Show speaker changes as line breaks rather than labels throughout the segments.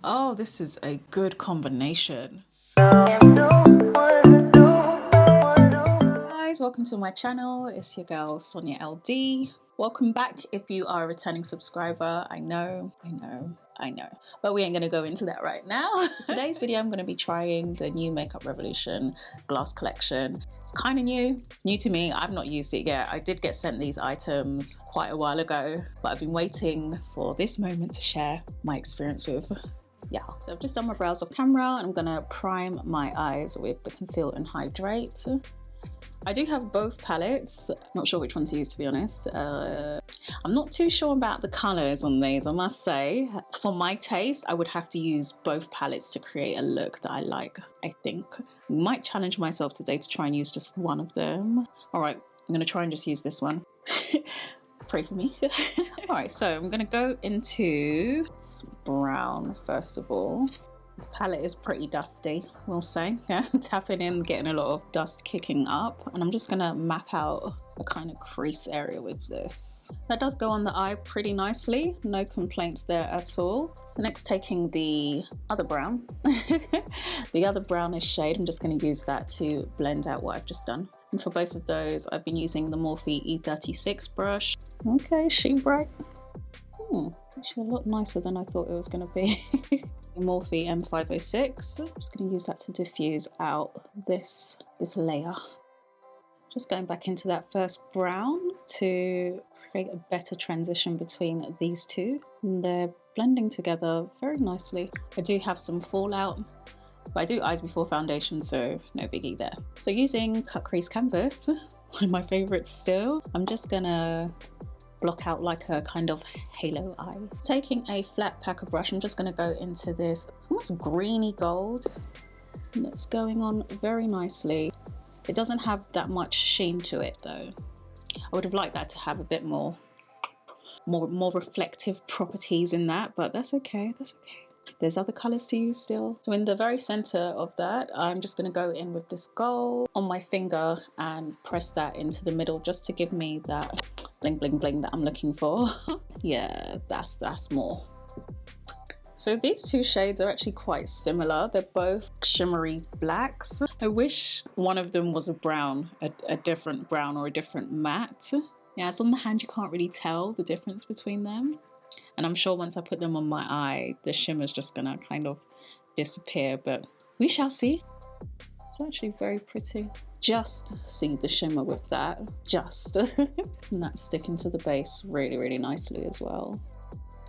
Oh, this is a good combination. Guys, welcome to my channel. It's your girl sonyaelledee. Welcome back if you are a returning subscriber. I know, but we ain't gonna go into that right now. Today's video, I'm gonna be trying the new Makeup Revolution glass collection. It's kind of new. It's new to me. I've not used it yet. I did get sent these items quite a while ago, but I've been waiting for this moment to share my experience with. Yeah, so I've just done my brows off camera and I'm gonna prime my eyes with the Conceal and Hydrate. I do have both palettes, not sure which one to use to be honest. I'm not too sure about the colours on these, I must say. For my taste, I would have to use both palettes to create a look that I like, I think. Might challenge myself today to try and use just one of them. All right, I'm gonna try and just use this one. Pray for me. All right, so I'm gonna go into brown first of all. The palette is pretty dusty, we'll say. Yeah, tapping in, getting a lot of dust kicking up, and I'm just gonna map out a kind of crease area with this. That does go on the eye pretty nicely, no complaints there at all. So next, taking the other brown, the other brownish shade, I'm just gonna use that to blend out what I've just done. And for both of those, I've been using the Morphe E36 brush. Okay, Sheen Bright. Actually a lot nicer than I thought it was gonna be. Morphe M506. I'm just going to use that to diffuse out this layer. Just going back into that first brown to create a better transition between these two. And they're blending together very nicely. I do have some fallout, but I do eyes before foundation, so no biggie there. So using Cut Crease Canvas, one of my favorites still, I'm just gonna block out like a kind of halo eye. Taking a flat packer brush, I'm just going to go into this, it's almost greeny gold, and it's going on very nicely. It doesn't have that much sheen to it though. I would have liked that to have a bit more reflective properties in that, but that's okay, that's okay. There's other colors to use still. So in the very center of that, I'm just going to go in with this gold on my finger and press that into the middle just to give me that bling bling bling that I'm looking for. Yeah, that's more. So these two shades are actually quite similar. They're both shimmery blacks. I wish one of them was a brown, a different brown or a different matte. Yeah, it's on the hand, you can't really tell the difference between them. And I'm sure once I put them on my eye, the shimmer's just gonna kind of disappear, but we shall see. It's actually very pretty. Just see the shimmer with that, just. And that's sticking to the base really, really nicely as well.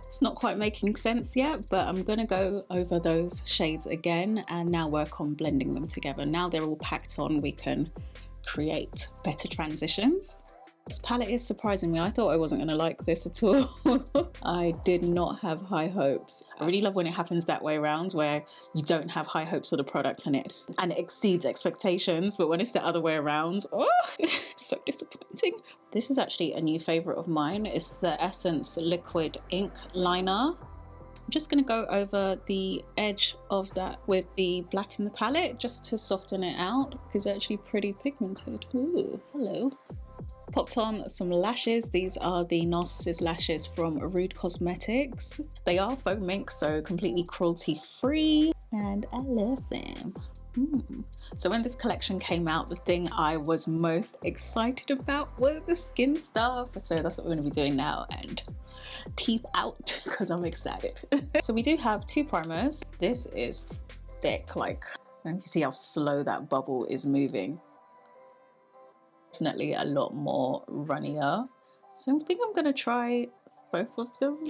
It's not quite making sense yet, but I'm gonna go over those shades again and now work on blending them together. Now they're all packed on, we can create better transitions. This palette is surprising me. I thought I wasn't going to like this at all. I did not have high hopes. I really love when it happens that way around, where you don't have high hopes for the product and it exceeds expectations, but when it's the other way around, oh, so disappointing. This is actually a new favorite of mine. It's the Essence Liquid Ink Liner. I'm just going to go over the edge of that with the black in the palette just to soften it out, because it's actually pretty pigmented. Ooh, hello. Popped on some lashes. These are the Narcissus lashes from Rude Cosmetics. They are faux mink, so completely cruelty free, and I love them. So when this collection came out, the thing I was most excited about was the skin stuff. So that's what we're going to be doing now, and teeth out because I'm excited. So we do have two primers. This is thick, like you can see how slow that bubble is moving. Definitely a lot more runnier. So I think I'm gonna try both of them.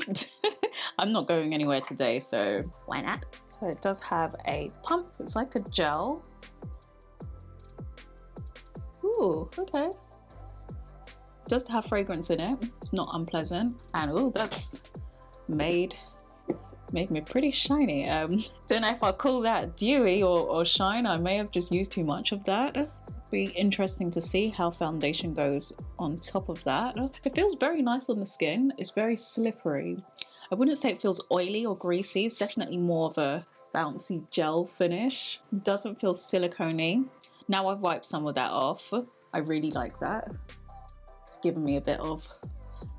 I'm not going anywhere today, so why not? So it does have a pump. It's like a gel. Ooh, okay. It does have fragrance in it. It's not unpleasant. And ooh, that's made me pretty shiny. Don't know if I'll call that dewy or shine. I may have just used too much of that. Be interesting to see how foundation goes on top of that. It feels very nice on the skin. It's very slippery. I wouldn't say it feels oily or greasy. It's definitely more of a bouncy gel finish. It doesn't feel silicone-y. Now I've wiped some of that off. I really like that. It's given me a bit of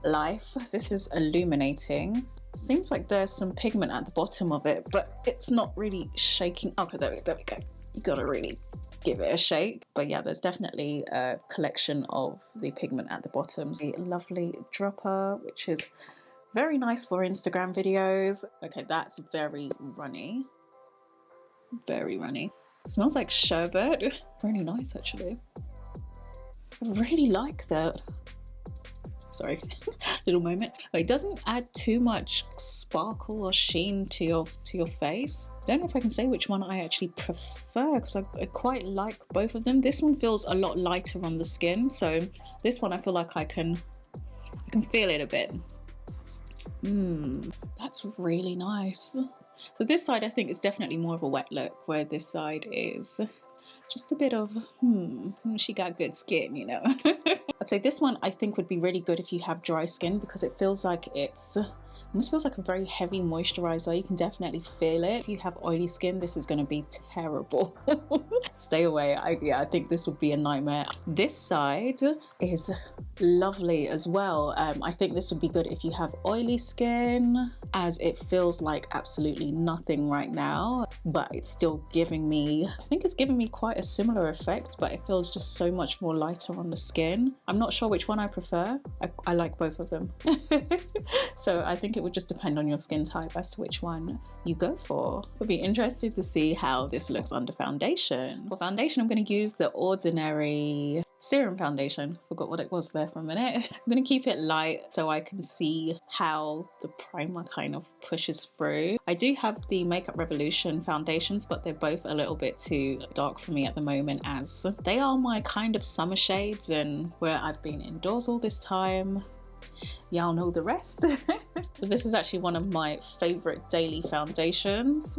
life. This is illuminating. Seems like there's some pigment at the bottom of it, but it's not really shaking. Okay, there we go. You gotta really give it a shake. But yeah, there's definitely a collection of the pigment at the bottom. A lovely dropper, which is very nice for Instagram videos. Okay, that's very runny. Very runny. It smells like sherbet. Really nice, actually. I really like that. Sorry, little moment. It doesn't add too much sparkle or sheen to your face. Don't know if I can say which one I actually prefer, because I quite like both of them. This one feels a lot lighter on the skin, so this one I feel like I can feel it a bit. That's really nice. So this side I think is definitely more of a wet look, where this side is just a bit of, she got good skin, you know. I'd say this one I think would be really good if you have dry skin, because it feels like almost feels like a very heavy moisturizer. You can definitely feel it. If you have oily skin, this is going to be terrible. Stay away. I think this would be a nightmare. This side is lovely as well. I think this would be good if you have oily skin, as it feels like absolutely nothing right now, but it's still giving me, I think it's giving me quite a similar effect, but it feels just so much more lighter on the skin. I'm not sure which one I prefer. I like both of them. So I think it would just depend on your skin type as to which one you go for. I'll be interested to see how this looks under foundation. For foundation, I'm going to use the Ordinary Serum Foundation. Forgot what it was there for a minute. I'm going to keep it light so I can see how the primer kind of pushes through. I do have the Makeup Revolution foundations, but they're both a little bit too dark for me at the moment, as they are my kind of summer shades, and where I've been indoors all this time, y'all know the rest. But this is actually one of my favorite daily foundations.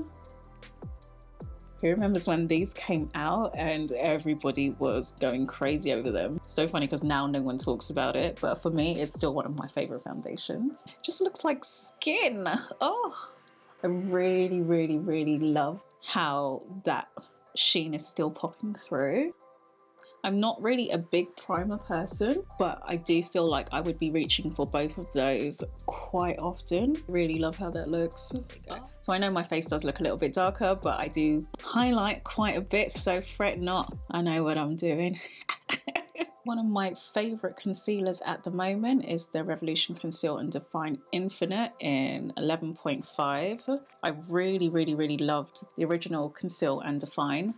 Who remembers when these came out and everybody was going crazy over them? So funny, because now no one talks about it, but for me it's still one of my favorite foundations. Just looks like skin. Oh, I really, really, really love how that sheen is still popping through. I'm not really a big primer person, but I do feel like I would be reaching for both of those quite often. Really love how that looks. So I know my face does look a little bit darker, but I do highlight quite a bit, so fret not. I know what I'm doing. One of my favorite concealers at the moment is the Revolution Conceal and Define Infinite in 11.5. I really, really, really loved the original Conceal and Define.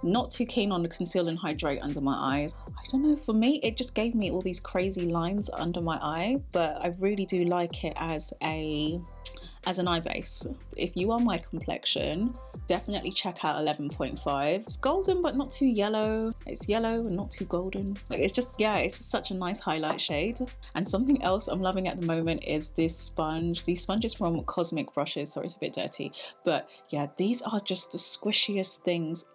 Not too keen on the Conceal and Hydrate under my eyes. I don't know, for me it just gave me all these crazy lines under my eye, but I really do like it as an eye base. If you are my complexion, definitely check out 11.5. It's golden but not too yellow. It's yellow and not too golden. It's just, yeah, it's just such a nice highlight shade. And something else I'm loving at the moment is this sponge. These sponges from Cosmic Brushes. Sorry, it's a bit dirty, but yeah, these are just the squishiest things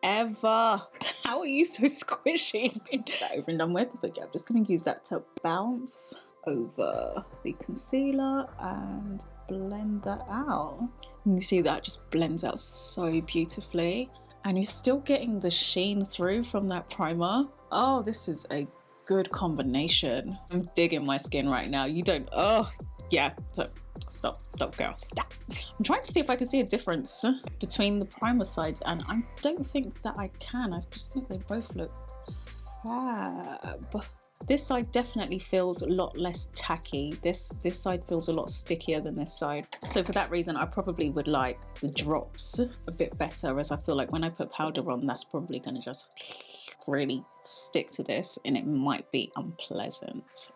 ever. How are you so squishy? Get that over and done with. But yeah, I'm just going to use that to bounce over the concealer and blend that out. And you see that just blends out so beautifully, and you're still getting the sheen through from that primer. Oh, this is a good combination. I'm digging my skin right now. You don't, oh yeah, so stop girl, stop. I'm trying to see if I can see a difference between the primer sides, and I don't think that I can. I just think they both look fab. This side definitely feels a lot less tacky. This side feels a lot stickier than this side. So for that reason, I probably would like the drops a bit better, as I feel like when I put powder on, that's probably gonna just really stick to this and it might be unpleasant.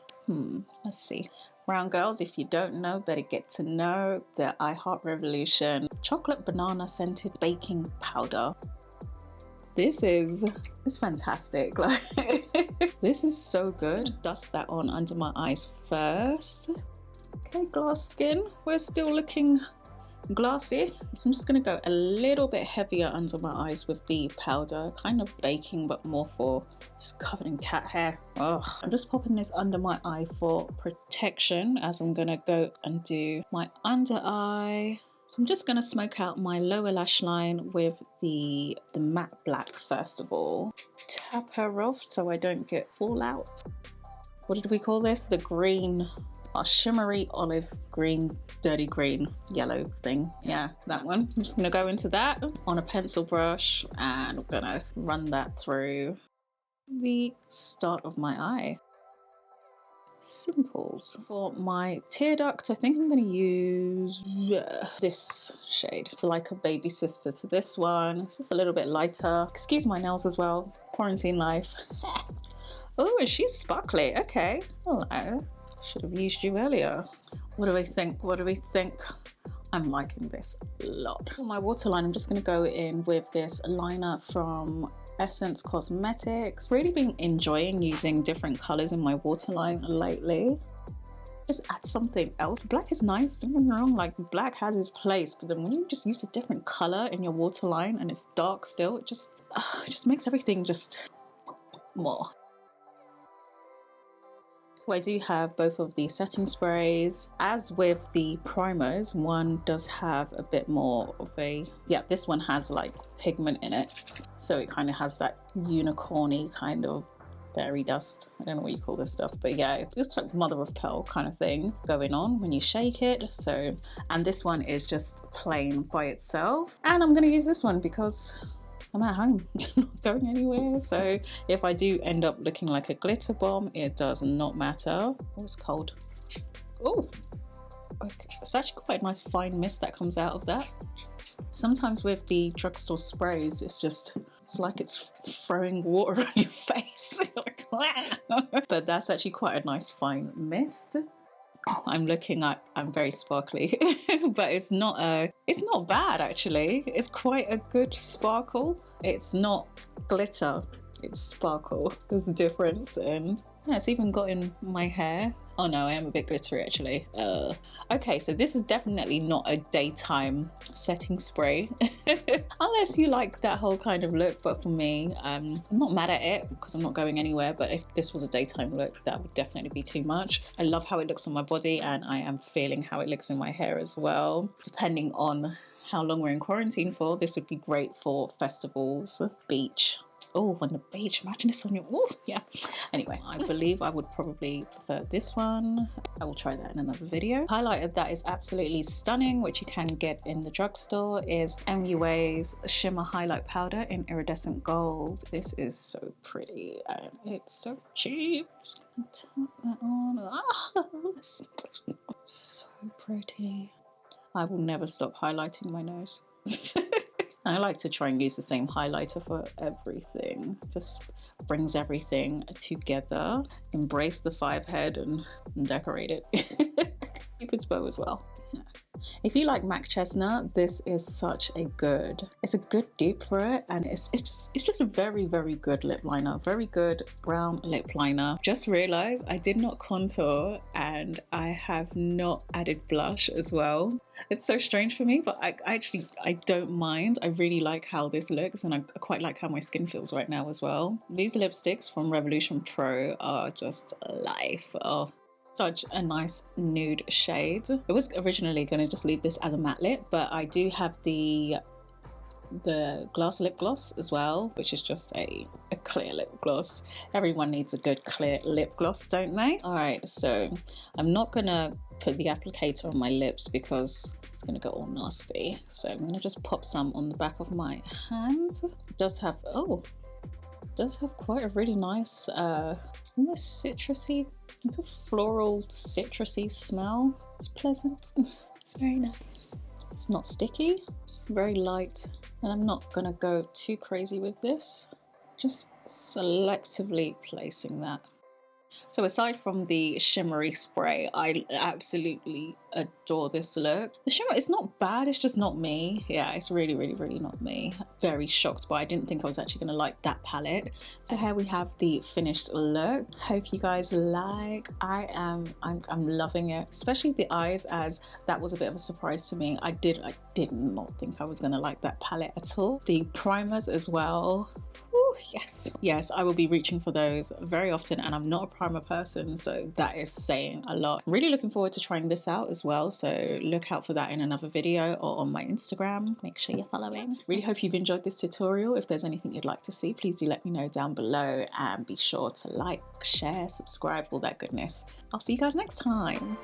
Let's see. Brown girls, if you don't know, better get to know the I Heart Revolution chocolate banana scented baking powder. This is fantastic. Like, this is so good. Dust that on under my eyes first. Okay, glass skin. We're still looking glassy. So I'm just gonna go a little bit heavier under my eyes with the powder, kind of baking, but more for, it's covered in cat hair. Ugh. I'm just popping this under my eye for protection, as I'm gonna go and do my under eye. So I'm just going to smoke out my lower lash line with the matte black first of all. Tap her off so I don't get fallout. What did we call this? The green our shimmery olive green, dirty green, yellow thing. Yeah, that one. I'm just gonna go into that on a pencil brush and I'm gonna run that through the start of my eye. Simples. For my tear duct, I think I'm going to use this shade. It's like a baby sister to this one. It's just a little bit lighter. Excuse my nails as well. Quarantine life. Oh, and she's sparkly. Okay. Hello. Should have used you earlier. What do we think? What do we think? I'm liking this a lot. For my waterline, I'm just going to go in with this liner from Essence Cosmetics. Really been enjoying using different colors in my waterline lately. Just add something else. Black is nice, don't get me wrong, like black has its place, but then when you just use a different color in your waterline and it's dark still, it just makes everything just more. So I do have both of the setting sprays. As with the primers, one does have a bit more of a, yeah, this one has like pigment in it. So it kind of has that unicorny kind of fairy dust. I don't know what you call this stuff, but yeah, it's like mother of pearl kind of thing going on when you shake it. So, and this one is just plain by itself. And I'm gonna use this one because I'm at home, not going anywhere. So if I do end up looking like a glitter bomb, it does not matter. Oh, it's cold. Oh, okay. It's actually quite a nice fine mist that comes out of that. Sometimes with the drugstore sprays, it's like it's throwing water on your face. But that's actually quite a nice fine mist. I'm very sparkly, but it's not bad actually. It's quite a good sparkle. It's not glitter, it's sparkle. There's a difference, and yeah, it's even got in my hair. Oh no, I am a bit glittery actually. Okay, so this is definitely not a daytime setting spray, unless you like that whole kind of look. But for me, I'm not mad at it because I'm not going anywhere. But if this was a daytime look, that would definitely be too much. I love how it looks on my body, and I am feeling how it looks in my hair as well. Depending on how long we're in quarantine for, this would be great for festivals, beach. Oh, on the beach, imagine this on your, oh yeah. Anyway, I believe I would probably prefer this one. I will try that in another video. Highlighter that is absolutely stunning, which you can get in the drugstore, is MUA's Shimmer Highlight Powder in Iridescent Gold. This is so pretty and it's so cheap. Just gonna tap that on. Ah, it's so pretty. I will never stop highlighting my nose. I like to try and use the same highlighter for everything. Just brings everything together. Embrace the 5 head and decorate it. Cupid's bow as well. Yeah. If you like MAC Chestnut, this is such a good, it's a good dupe for it, and it's just a very, very good lip liner. Very good brown lip liner. Just realized I did not contour and I have not added blush as well. It's so strange for me, but I don't mind. I really like how this looks, and I quite like how my skin feels right now as well. These lipsticks from Revolution Pro are just life. Oh, such a nice nude shade. I was originally going to just leave this as a matte lip, but I do have the glass lip gloss as well, which is just a clear lip gloss. Everyone needs a good clear lip gloss, don't they? All right, so I'm not gonna put the applicator on my lips because it's gonna go all nasty. So I'm gonna just pop some on the back of my hand. It does have quite a really nice almost citrusy, like a floral citrusy smell. It's pleasant. It's very nice. It's not sticky, it's very light, and I'm not gonna go too crazy with this. Just selectively placing that. So aside from the shimmery spray, I absolutely adore this look. The shimmer, it's not bad, it's just not me. Yeah, it's really, really, really not me. Very shocked, but I didn't think I was actually gonna like that palette. So here we have the finished look. Hope you guys like. I'm loving it, especially the eyes, as that was a bit of a surprise to me. I did not think I was gonna like that palette at all. The primers as well. Whew, yes. Yes, I will be reaching for those very often, and I'm not a primer person, so that is saying a lot. Really looking forward to trying this out as well, so look out for that in another video or on my Instagram. Make sure you're following. Really hope you've enjoyed this tutorial. If there's anything you'd like to see, please do let me know down below, and be sure to like, share, subscribe, all that goodness. I'll see you guys next time.